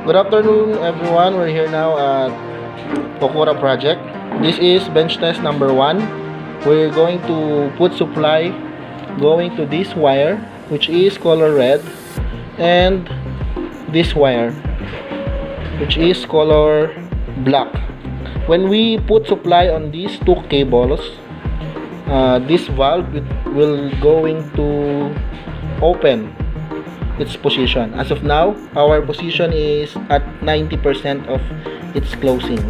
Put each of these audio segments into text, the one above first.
Good afternoon, everyone. We're here now at Okura project. This is bench test number 1. We're going to put supply going to this wire, which is color red, and this wire, which is color black. When we put supply on these two cables, this valve will going to open its position. As of now, our position is at 90% of its closing.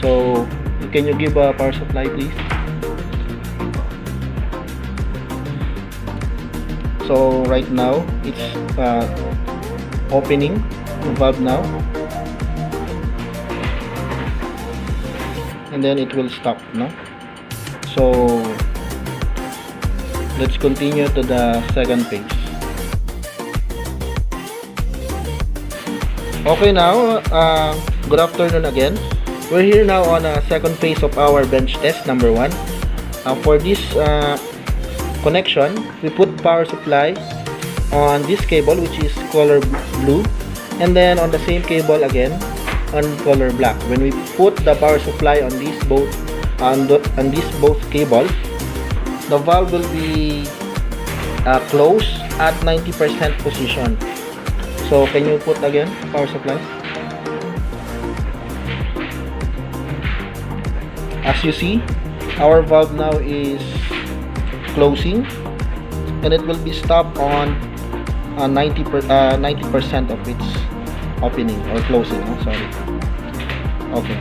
So, can you give a power supply, please? So, right now, it's opening the valve now. And then it will stop, no? So, let's continue to the second phase. Okay, now, good afternoon again. We're here now on a second phase of our bench test number 1. For this connection, we put power supply on this cable, which is color blue, and then on the same cable again on color black. When we put the power supply on these both cables, the valve will be closed at 90% position. So, can you put again power supply? As you see, our valve now is closing, and it will be stopped on 90% of its opening or closing. Sorry. Okay.